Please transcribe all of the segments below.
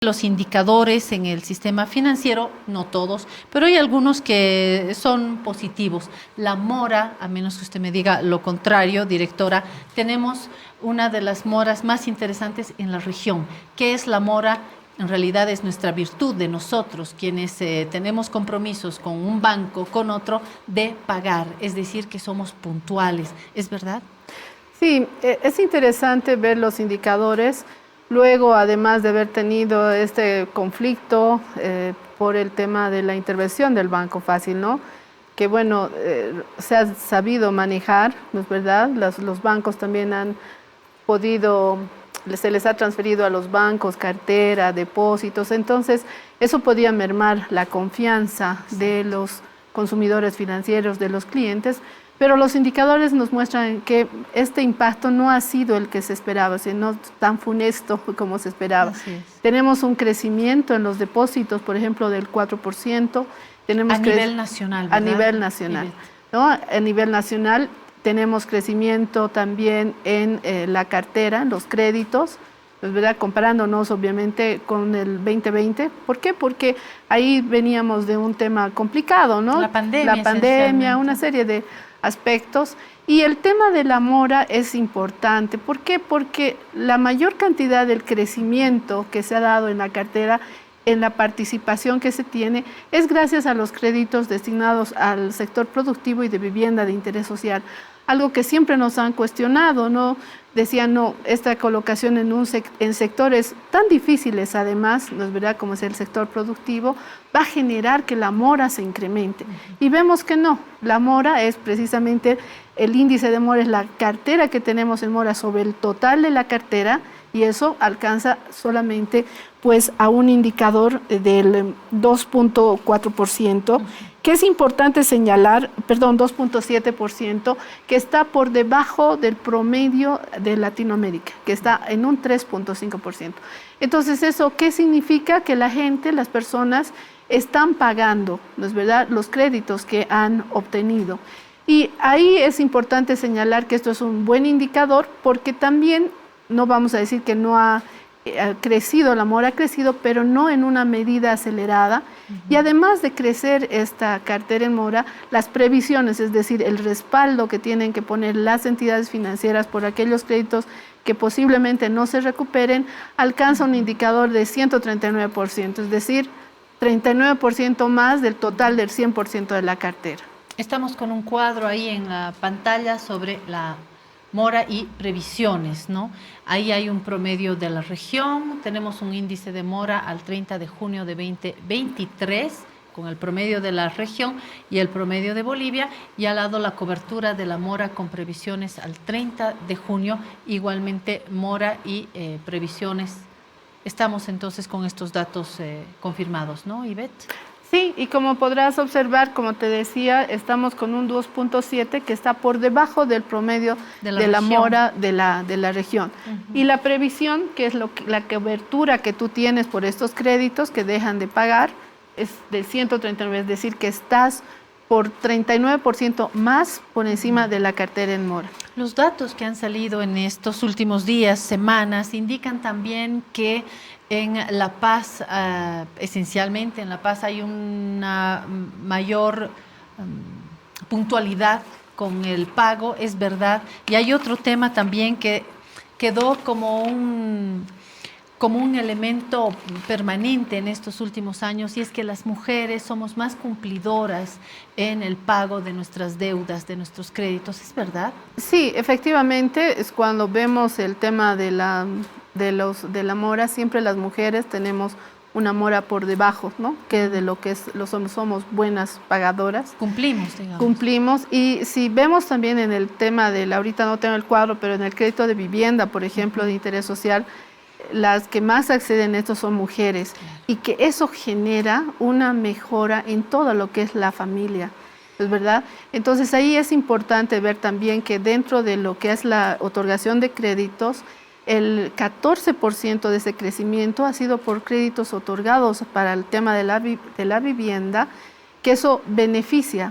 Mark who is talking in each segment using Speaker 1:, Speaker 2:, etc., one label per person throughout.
Speaker 1: Los indicadores en el sistema financiero, no todos, pero hay algunos que son positivos. La mora, a menos que usted me diga lo contrario, directora, tenemos una de las moras más interesantes en la región. ¿Qué es la mora? En realidad es nuestra virtud de nosotros, quienes tenemos compromisos con un banco, con otro, de pagar, es decir, que somos puntuales. ¿Es verdad?
Speaker 2: Sí, es interesante ver los indicadores. Luego, además de haber tenido este conflicto por el tema de la intervención del Banco Fácil, ¿no? Que bueno, se ha sabido manejar, ¿no es verdad? Los bancos también han podido, se les ha transferido a los bancos cartera, depósitos, entonces eso podía mermar la confianza de los consumidores financieros, de los clientes, pero los indicadores nos muestran que este impacto no ha sido el que se esperaba, sino tan funesto como se esperaba. Tenemos un crecimiento en los depósitos, por ejemplo, del 4%. Tenemos
Speaker 1: a nivel nacional, ¿verdad?
Speaker 2: A nivel nacional, ¿no? A nivel nacional tenemos crecimiento también en la cartera, en los créditos, pues, ¿verdad? Comparándonos obviamente con el 2020. ¿Por qué? Porque ahí veníamos de un tema complicado, ¿no?
Speaker 1: La
Speaker 2: pandemia, una serie de aspectos. Y el tema de la mora es importante. ¿Por qué? Porque la mayor cantidad del crecimiento que se ha dado en la cartera, en la participación que se tiene, es gracias a los créditos destinados al sector productivo y de vivienda de interés social. Algo que siempre nos han cuestionado, ¿no? Decían, no, esta colocación en sectores tan difíciles, además, ¿no es verdad?, como es el sector productivo, va a generar que la mora se incremente. Y vemos que no, la mora es precisamente, el índice de mora es la cartera que tenemos en mora sobre el total de la cartera, y eso alcanza solamente pues a un indicador del 2.4%, que es importante señalar, perdón, 2.7%, que está por debajo del promedio de Latinoamérica, que está en un 3.5%. Entonces, ¿eso qué significa? Que la gente, las personas, están pagando, ¿no es verdad?, los créditos que han obtenido. Y ahí es importante señalar que esto es un buen indicador, porque también no vamos a decir que no ha crecido, la mora ha crecido, pero no en una medida acelerada. Y además de crecer esta cartera en mora, las previsiones, es decir, el respaldo que tienen que poner las entidades financieras por aquellos créditos que posiblemente no se recuperen, alcanza un indicador de 139%, es decir, 39% más del total del 100% de la cartera.
Speaker 1: Estamos con un cuadro ahí en la pantalla sobre la mora y previsiones, ¿no? Ahí hay un promedio de la región, tenemos un índice de mora al 30 de junio de 2023, con el promedio de la región y el promedio de Bolivia, y al lado la cobertura de la mora con previsiones al 30 de junio, igualmente mora y previsiones. Estamos entonces con estos datos confirmados, ¿no, Ivette?
Speaker 2: Sí, y como podrás observar, como te decía, estamos con un 2.7 que está por debajo del promedio de la mora de la región. Y la previsión, que es la cobertura que tú tienes por estos créditos que dejan de pagar, es de 139, es decir, que estás por 39% más por encima de la cartera en mora.
Speaker 1: Los datos que han salido en estos últimos días, semanas, indican también que en La Paz, esencialmente en La Paz, hay una mayor puntualidad con el pago, es verdad. Y hay otro tema también que quedó como un elemento permanente en estos últimos años, y es que las mujeres somos más cumplidoras en el pago de nuestras deudas, de nuestros créditos, ¿es verdad?
Speaker 2: Sí, efectivamente, es cuando vemos el tema de la mora, siempre las mujeres tenemos una mora por debajo, ¿no? Que de lo que los hombres somos buenas pagadoras.
Speaker 1: Cumplimos, digamos.
Speaker 2: Cumplimos, y si vemos también en el tema ahorita no tengo el cuadro, pero en el crédito de vivienda, por ejemplo, de interés social, las que más acceden a esto son mujeres, y que eso genera una mejora en todo lo que es la familia, ¿es verdad? Entonces ahí es importante ver también que dentro de lo que es la otorgación de créditos, el 14% de ese crecimiento ha sido por créditos otorgados para el tema de la vivienda, que eso beneficia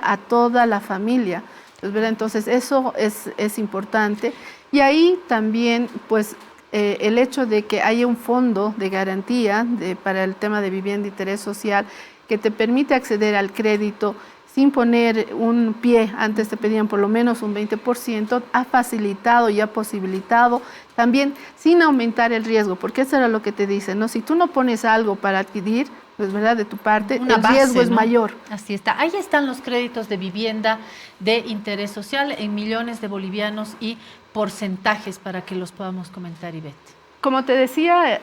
Speaker 2: a toda la familia, ¿es verdad? Entonces eso es importante, y ahí también pues el hecho de que haya un fondo de garantía para el tema de vivienda de interés social que te permite acceder al crédito sin poner un pie, antes te pedían por lo menos un 20%, ha facilitado y ha posibilitado también sin aumentar el riesgo, porque eso era lo que te dicen, ¿no? Si tú no pones algo para adquirir, pues verdad, de tu parte,
Speaker 1: Una
Speaker 2: el
Speaker 1: base,
Speaker 2: riesgo es
Speaker 1: ¿no?
Speaker 2: mayor.
Speaker 1: Así está. Ahí están los créditos de vivienda de interés social en millones de bolivianos y porcentajes para que los podamos comentar, Ivette.
Speaker 2: Como te decía,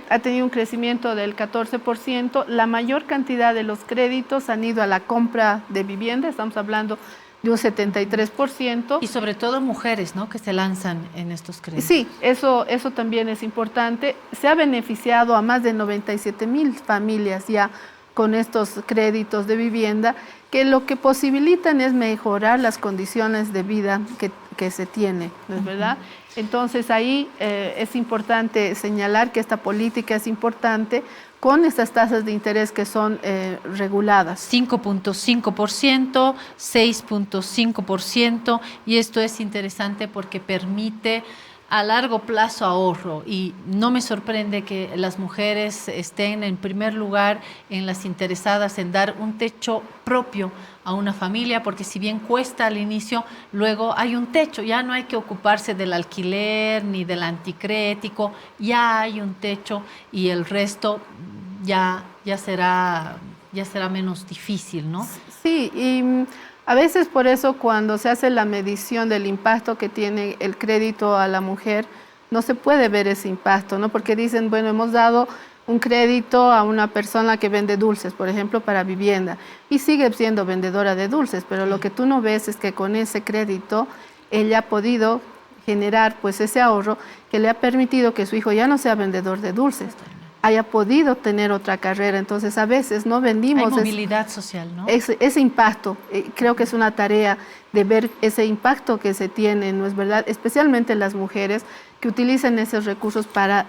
Speaker 2: ha tenido un crecimiento del 14%. La mayor cantidad de los créditos han ido a la compra de vivienda, estamos hablando de un 73%.
Speaker 1: Y sobre todo mujeres, ¿no?, que se lanzan en estos créditos.
Speaker 2: Sí, eso también es importante. Se ha beneficiado a más de 97,000 familias ya con estos créditos de vivienda, que lo que posibilitan es mejorar las condiciones de vida que se tiene, ¿no es verdad? Entonces ahí es importante señalar que esta política es importante con estas tasas de interés que son reguladas.
Speaker 1: 5.5%, 6.5%, y esto es interesante porque permite a largo plazo ahorro, y no me sorprende que las mujeres estén en primer lugar en las interesadas en dar un techo propio a una familia, porque si bien cuesta al inicio, luego hay un techo, ya no hay que ocuparse del alquiler ni del anticrético, ya hay un techo y el resto ya será menos difícil, ¿no?
Speaker 2: Sí, y a veces por eso cuando se hace la medición del impacto que tiene el crédito a la mujer, no se puede ver ese impacto, ¿no? Porque dicen, bueno, hemos dado un crédito a una persona que vende dulces, por ejemplo, para vivienda, y sigue siendo vendedora de dulces, pero lo que tú no ves es que con ese crédito ella ha podido generar pues ese ahorro que le ha permitido que su hijo ya no sea vendedor de dulces, haya podido tener otra carrera. Entonces a veces no vendimos...
Speaker 1: Hay movilidad social, ¿no?
Speaker 2: Ese impacto, creo que es una tarea de ver ese impacto que se tiene, ¿no es verdad? Especialmente las mujeres que utilizan esos recursos para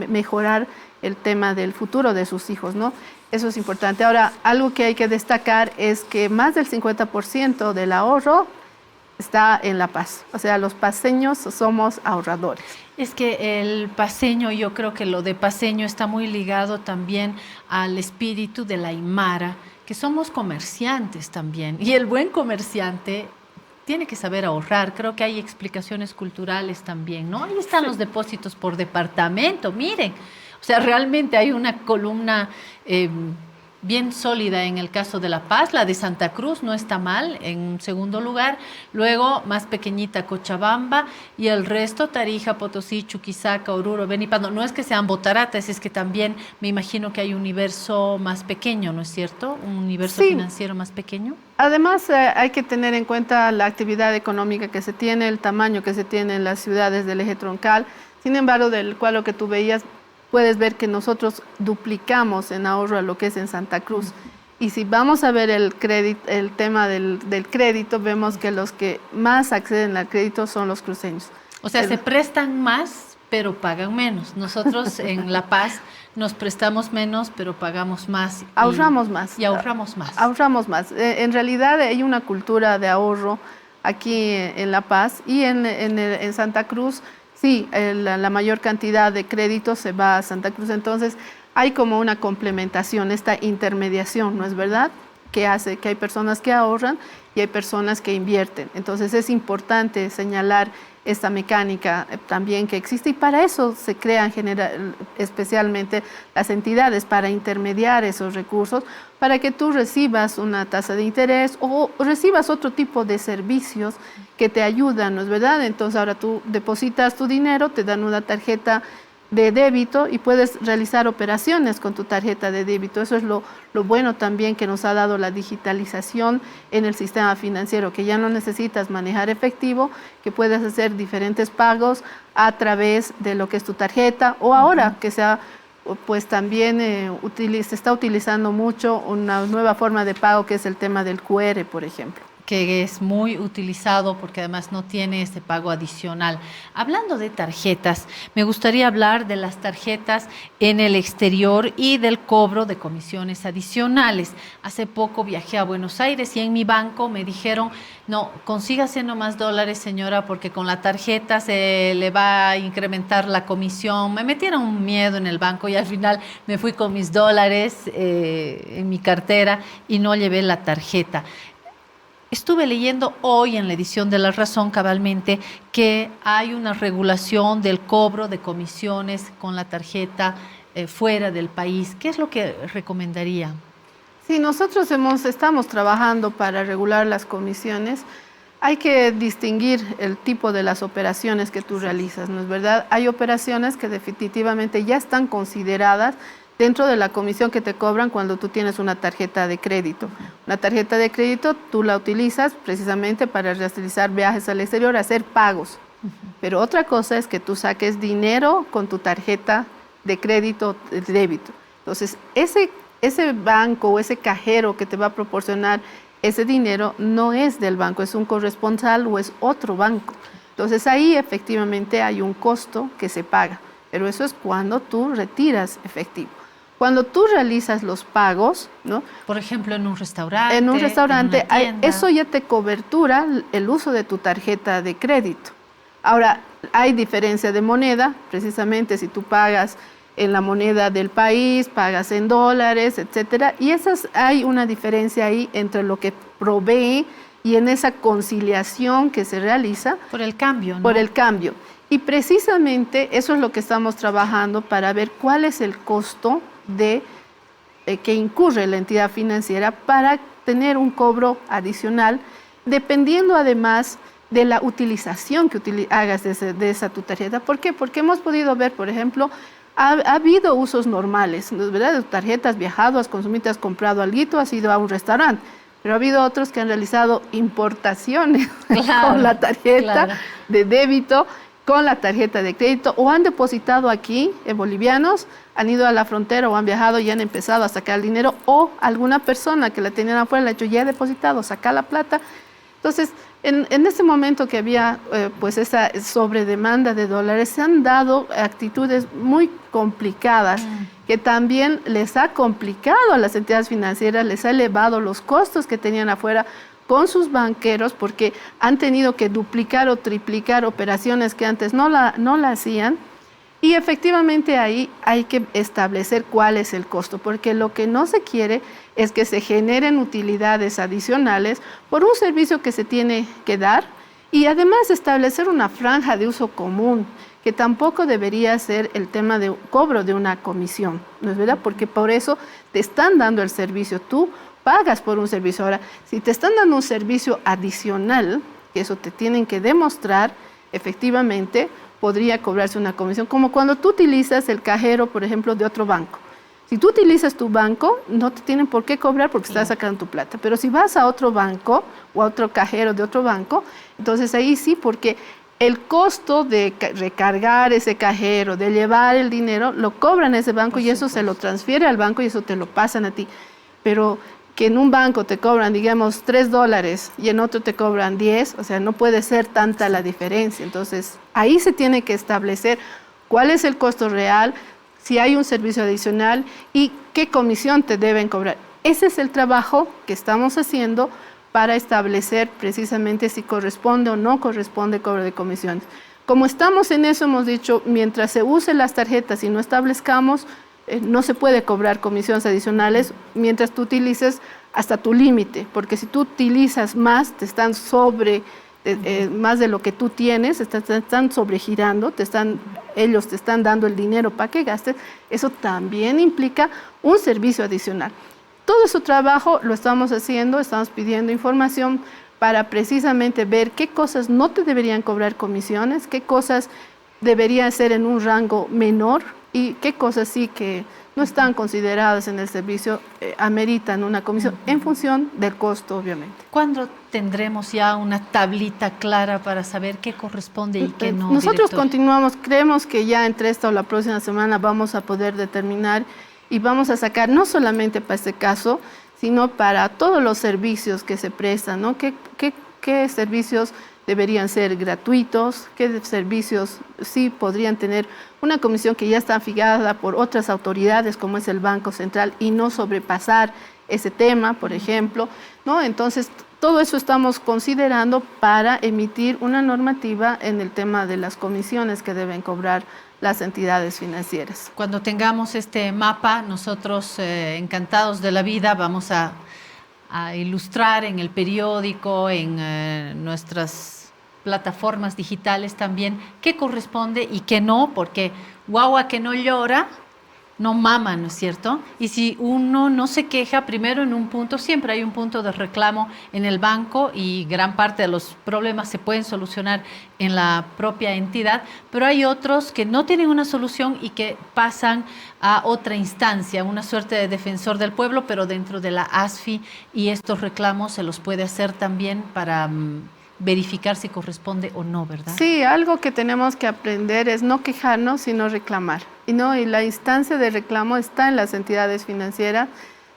Speaker 2: mejorar el tema del futuro de sus hijos, ¿no? Eso es importante. Ahora, algo que hay que destacar es que más del 50% del ahorro está en La Paz. O sea, los paseños somos ahorradores.
Speaker 1: Es que el paseño, yo creo que lo de paseño está muy ligado también al espíritu de la aymara, que somos comerciantes también. Y el buen comerciante tiene que saber ahorrar. Creo que hay explicaciones culturales también, ¿no? Ahí están los depósitos por departamento, miren. O sea, realmente hay una columna bien sólida en el caso de La Paz. La de Santa Cruz no está mal, en segundo lugar. Luego, más pequeñita, Cochabamba, y el resto, Tarija, Potosí, Chuquisaca, Oruro, Benipardo. No es que sean botaratas, es que también me imagino que hay un universo más pequeño, ¿no es cierto? Un universo financiero más pequeño.
Speaker 2: Además, hay que tener en cuenta la actividad económica que se tiene, el tamaño que se tiene en las ciudades del eje troncal. Sin embargo, del cual lo que tú veías, puedes ver que nosotros duplicamos en ahorro a lo que es en Santa Cruz. Y si vamos a ver el tema del crédito, vemos que los que más acceden al crédito son los cruceños.
Speaker 1: O sea, se prestan más, pero pagan menos. Nosotros en La Paz nos prestamos menos, pero pagamos más.
Speaker 2: Ahorramos más.
Speaker 1: Y ahorramos más.
Speaker 2: Ahorramos más. En realidad hay una cultura de ahorro aquí en La Paz y en Santa Cruz. Sí, la mayor cantidad de créditos se va a Santa Cruz, entonces hay como una complementación, esta intermediación, ¿no es verdad? Que hace que hay personas que ahorran y hay personas que invierten. Entonces es importante señalar esta mecánica también que existe, y para eso se crean especialmente las entidades, para intermediar esos recursos, para que tú recibas una tasa de interés o recibas otro tipo de servicios que te ayudan, ¿no es verdad? Entonces ahora tú depositas tu dinero, te dan una tarjeta de débito y puedes realizar operaciones con tu tarjeta de débito. Eso es lo bueno también que nos ha dado la digitalización en el sistema financiero, que ya no necesitas manejar efectivo, que puedes hacer diferentes pagos a través de lo que es tu tarjeta, o ahora que pues también se está utilizando mucho una nueva forma de pago, que es el tema del QR, por ejemplo.
Speaker 1: que es muy utilizado porque además no tiene ese pago adicional. Hablando de tarjetas, me gustaría hablar de las tarjetas en el exterior y del cobro de comisiones adicionales. Hace poco viajé a Buenos Aires y en mi banco me dijeron, no, consígase nomás dólares, señora, porque con la tarjeta se le va a incrementar la comisión. Me metieron un miedo en el banco y al final me fui con mis dólares en mi cartera y no llevé la tarjeta. Estuve leyendo hoy en la edición de La Razón cabalmente que hay una regulación del cobro de comisiones con la tarjeta fuera del país. ¿Qué es lo que recomendaría?
Speaker 2: Sí, nosotros estamos trabajando para regular las comisiones. Hay que distinguir el tipo de las operaciones que tú realizas, ¿no es verdad? Hay operaciones que definitivamente ya están consideradas dentro de la comisión que te cobran cuando tú tienes una tarjeta de crédito. Una tarjeta de crédito tú la utilizas precisamente para realizar viajes al exterior, hacer pagos. Pero otra cosa es que tú saques dinero con tu tarjeta de crédito, de débito. Entonces, ese banco o ese cajero que te va a proporcionar ese dinero no es del banco, es un corresponsal o es otro banco. Entonces, ahí efectivamente hay un costo que se paga, pero eso es cuando tú retiras efectivo. Cuando tú realizas los pagos, ¿no?
Speaker 1: Por ejemplo, en un restaurante.
Speaker 2: En un restaurante,
Speaker 1: en una tienda.
Speaker 2: eso ya te cobertura el uso de tu tarjeta de crédito. Ahora, hay diferencia de moneda, precisamente si tú pagas en la moneda del país, pagas en dólares, etcétera, y hay una diferencia ahí entre lo que provee y en esa conciliación que se realiza.
Speaker 1: Por el cambio, ¿no?
Speaker 2: Por el cambio. Y precisamente eso es lo que estamos trabajando para ver cuál es el costo que incurre la entidad financiera para tener un cobro adicional, dependiendo además de la utilización que hagas de esa tu tarjeta. ¿Por qué? Porque hemos podido ver, por ejemplo, ha habido usos normales, ¿no es verdad? De tu tarjeta has viajado, has consumido, has comprado algo, has ido a un restaurante, pero ha habido otros que han realizado importaciones con la tarjeta de débito, con la tarjeta de crédito, o han depositado aquí, bolivianos, han ido a la frontera o han viajado y han empezado a sacar el dinero, o alguna persona que la tenían afuera le ha dicho, ya he depositado, saca la plata. Entonces, en ese momento que había pues esa sobredemanda de dólares, se han dado actitudes muy complicadas que también les ha complicado a las entidades financieras, les ha elevado los costos que tenían afuera con sus banqueros, porque han tenido que duplicar o triplicar operaciones que antes no la hacían. Y efectivamente ahí hay que establecer cuál es el costo, porque lo que no se quiere es que se generen utilidades adicionales por un servicio que se tiene que dar, y además establecer una franja de uso común, que tampoco debería ser el tema de cobro de una comisión, ¿no es verdad? Porque por eso te están dando el servicio, tú pagas por un servicio. Ahora, si te están dando un servicio adicional, que eso te tienen que demostrar, efectivamente podría cobrarse una comisión, como cuando tú utilizas el cajero, por ejemplo, de otro banco. Si tú utilizas tu banco, no te tienen por qué cobrar porque estás sacando tu plata. Pero si vas a otro banco o a otro cajero de otro banco, entonces ahí sí, porque el costo de recargar ese cajero, de llevar el dinero, lo cobran ese banco y eso se lo transfiere al banco y eso te lo pasan a ti. Pero que en un banco te cobran, digamos, $3 y en otro te cobran 10, o sea, no puede ser tanta la diferencia. Entonces, ahí se tiene que establecer cuál es el costo real, si hay un servicio adicional y qué comisión te deben cobrar. Ese es el trabajo que estamos haciendo para establecer precisamente si corresponde o no corresponde cobro de comisiones. Como estamos en eso, hemos dicho, mientras se usen las tarjetas y no establezcamos, no se puede cobrar comisiones adicionales mientras tú utilices hasta tu límite, porque si tú utilizas más, te están más de lo que tú tienes, te están sobregirando, ellos te están dando el dinero para que gastes, eso también implica un servicio adicional. Todo ese trabajo lo estamos haciendo, estamos pidiendo información para precisamente ver qué cosas no te deberían cobrar comisiones, qué cosas deberían ser en un rango menor y qué cosas sí que no están consideradas en el servicio ameritan una comisión en función del costo, obviamente.
Speaker 1: ¿Cuándo tendremos ya una tablita clara para saber qué corresponde y qué no?
Speaker 2: Nosotros continuamos, creemos que ya entre esta o la próxima semana vamos a poder determinar y vamos a sacar no solamente para este caso, sino para todos los servicios que se prestan, ¿no? ¿Qué servicios deberían ser gratuitos? ¿Qué servicios sí podrían tener una comisión que ya está fijada por otras autoridades, como es el Banco Central, y no sobrepasar ese tema, por ejemplo, ¿no? Entonces, todo eso estamos considerando para emitir una normativa en el tema de las comisiones que deben cobrar las entidades financieras.
Speaker 1: Cuando tengamos este mapa, nosotros encantados de la vida vamos a ilustrar en el periódico, en nuestras plataformas digitales también, qué corresponde y qué no, porque guagua que no llora, no mama, ¿no es cierto? Y si uno no se queja, primero en un punto, siempre hay un punto de reclamo en el banco y gran parte de los problemas se pueden solucionar en la propia entidad, pero hay otros que no tienen una solución y que pasan a otra instancia, una suerte de defensor del pueblo, pero dentro de la ASFI, y estos reclamos se los puede hacer también para verificar si corresponde o no, ¿verdad?
Speaker 2: Sí, algo que tenemos que aprender es no quejarnos, sino reclamar. Y la instancia de reclamo está en las entidades financieras.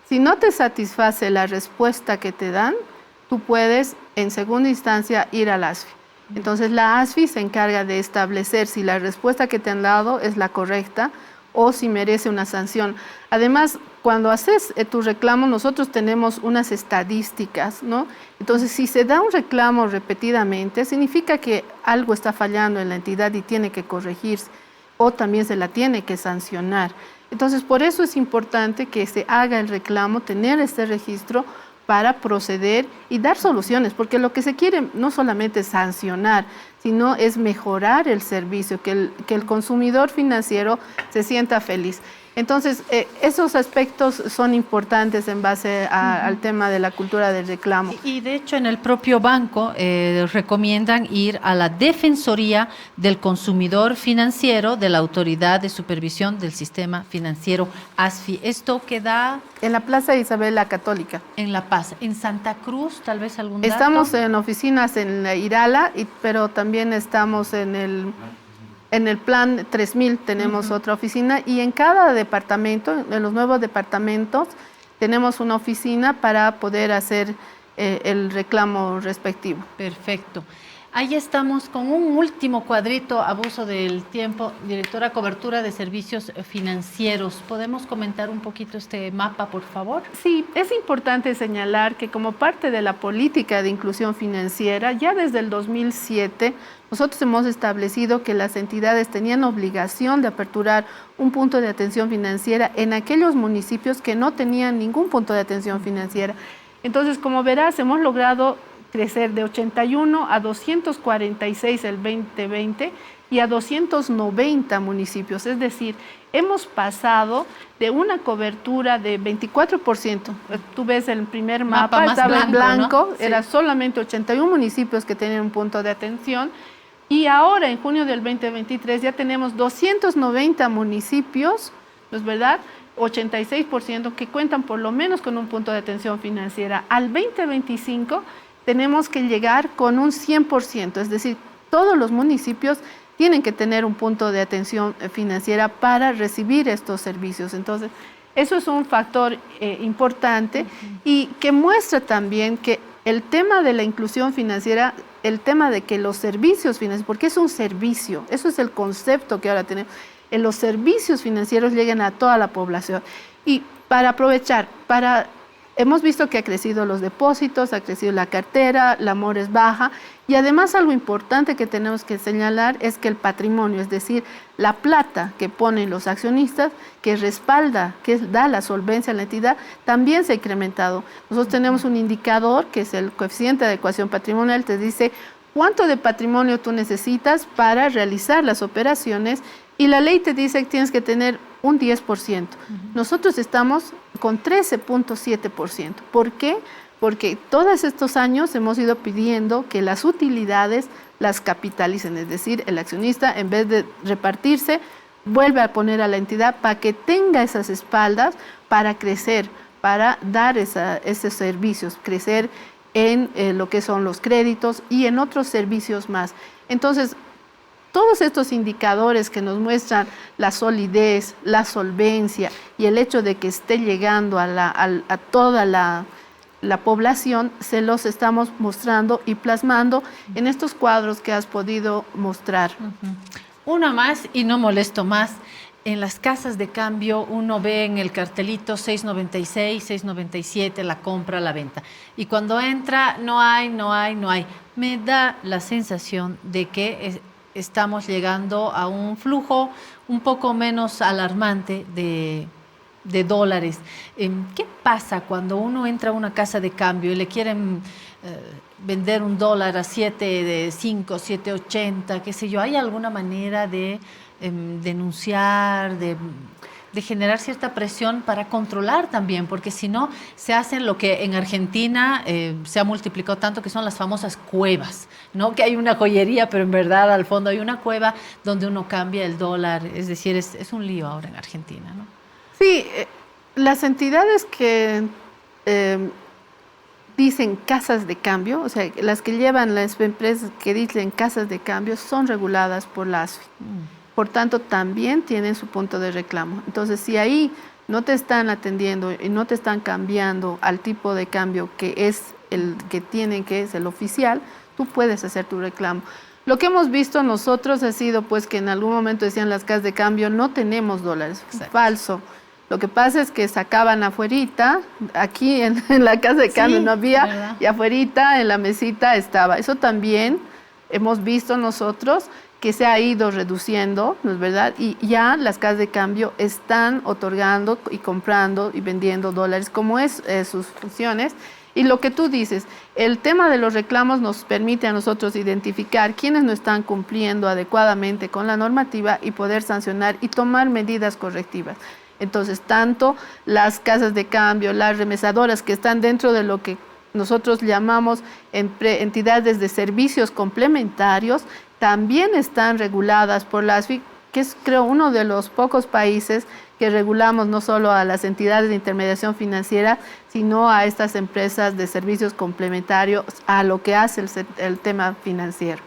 Speaker 2: Si no te satisface la respuesta que te dan, tú puedes, en segunda instancia, ir a la ASFI. Entonces, la ASFI se encarga de establecer si la respuesta que te han dado es la correcta o si merece una sanción. Además, cuando haces tu reclamo, nosotros tenemos unas estadísticas, ¿no? Entonces, si se da un reclamo repetidamente, significa que algo está fallando en la entidad y tiene que corregirse, o también se la tiene que sancionar. Entonces, por eso es importante que se haga el reclamo, tener este registro para proceder y dar soluciones, porque lo que se quiere no solamente es sancionar, sino es mejorar el servicio, que el consumidor financiero se sienta feliz. Entonces, esos aspectos son importantes en base al tema de la cultura del reclamo.
Speaker 1: Y de hecho, en el propio banco recomiendan ir a la Defensoría del Consumidor Financiero de la Autoridad de Supervisión del Sistema Financiero, ASFI. ¿Esto queda?
Speaker 2: En la Plaza Isabel la Católica.
Speaker 1: En La Paz. ¿En Santa Cruz, tal vez algún dato?
Speaker 2: Estamos en oficinas en la Irala, pero también estamos en el plan 3000 tenemos otra oficina, y en cada departamento, en los nuevos departamentos, tenemos una oficina para poder hacer el reclamo respectivo.
Speaker 1: Perfecto. Ahí estamos con un último cuadrito, abuso del tiempo. Directora, cobertura de servicios financieros. ¿Podemos comentar un poquito este mapa, por favor?
Speaker 2: Sí, es importante señalar que como parte de la política de inclusión financiera, ya desde el 2007, nosotros hemos establecido que las entidades tenían obligación de aperturar un punto de atención financiera en aquellos municipios que no tenían ningún punto de atención financiera. Entonces, como verás, hemos logrado crecer de 81 a 246 el 2020 y a 290 municipios. Es decir, hemos pasado de una cobertura de 24%. Tú ves el primer mapa estaba en blanco, ¿no? Era solamente 81 municipios que tenían un punto de atención. Y ahora, en junio del 2023, ya tenemos 290 municipios, ¿no es verdad? 86% que cuentan por lo menos con un punto de atención financiera. Al 2025 tenemos que llegar con un 100%, es decir, todos los municipios tienen que tener un punto de atención financiera para recibir estos servicios. Entonces, eso es un factor importante y que muestra también que el tema de la inclusión financiera, el tema de que los servicios financieros, porque es un servicio, eso es el concepto que ahora tenemos, los servicios financieros lleguen a toda la población. Y para aprovechar, hemos visto que ha crecido los depósitos, ha crecido la cartera, la mora es baja, y además algo importante que tenemos que señalar es que el patrimonio, es decir, la plata que ponen los accionistas, que respalda, que da la solvencia a la entidad, también se ha incrementado. Nosotros tenemos un indicador que es el coeficiente de adecuación patrimonial, te dice cuánto de patrimonio tú necesitas para realizar las operaciones, y la ley te dice que tienes que tener un 10%. Nosotros estamos con 13.7%. ¿Por qué? Porque todos estos años hemos ido pidiendo que las utilidades las capitalicen, es decir, el accionista, en vez de repartirse, vuelve a poner a la entidad para que tenga esas espaldas para crecer, para dar esos servicios, crecer en lo que son los créditos y en otros servicios más. Entonces, todos estos indicadores que nos muestran la solidez, la solvencia y el hecho de que esté llegando a toda la población, se los estamos mostrando y plasmando en estos cuadros que has podido mostrar.
Speaker 1: Una más y no molesto más. En las casas de cambio uno ve en el cartelito 6.96, 6.97, la compra, la venta. Y cuando entra no hay. Me da la sensación de que estamos llegando a un flujo un poco menos alarmante de dólares. ¿Qué pasa cuando uno entra a una casa de cambio y le quieren vender un dólar a 7.5, 7.80, qué sé yo? ¿Hay alguna manera de denunciar, de generar cierta presión para controlar también? Porque si no, se hacen lo que en Argentina se ha multiplicado tanto, que son las famosas cuevas, ¿no? Que hay una joyería, pero en verdad al fondo hay una cueva donde uno cambia el dólar. Es decir, es un lío ahora en Argentina, ¿no?
Speaker 2: Sí, las entidades que dicen casas de cambio, o sea, las que llevan las empresas que dicen casas de cambio, son reguladas por la ASFI. Por tanto, también tienen su punto de reclamo. Entonces, si ahí no te están atendiendo y no te están cambiando al tipo de cambio que es el que tienen, que es el oficial, tú puedes hacer tu reclamo. Lo que hemos visto nosotros ha sido pues que en algún momento decían las casas de cambio, no tenemos dólares. Exacto. Falso. Lo que pasa es que sacaban afuerita, aquí en la casa de cambio no había, ¿verdad? Y afuerita en la mesita estaba. Eso también hemos visto nosotros que se ha ido reduciendo, ¿no es verdad? Y ya las casas de cambio están otorgando y comprando y vendiendo dólares, como es sus funciones. Y lo que tú dices, el tema de los reclamos nos permite a nosotros identificar quiénes no están cumpliendo adecuadamente con la normativa y poder sancionar y tomar medidas correctivas. Entonces, tanto las casas de cambio, las remesadoras que están dentro de lo que nosotros llamamos entidades de servicios complementarios, también están reguladas por la ASFI, que es, creo, uno de los pocos países que regulamos no solo a las entidades de intermediación financiera, sino a estas empresas de servicios complementarios a lo que hace el tema financiero.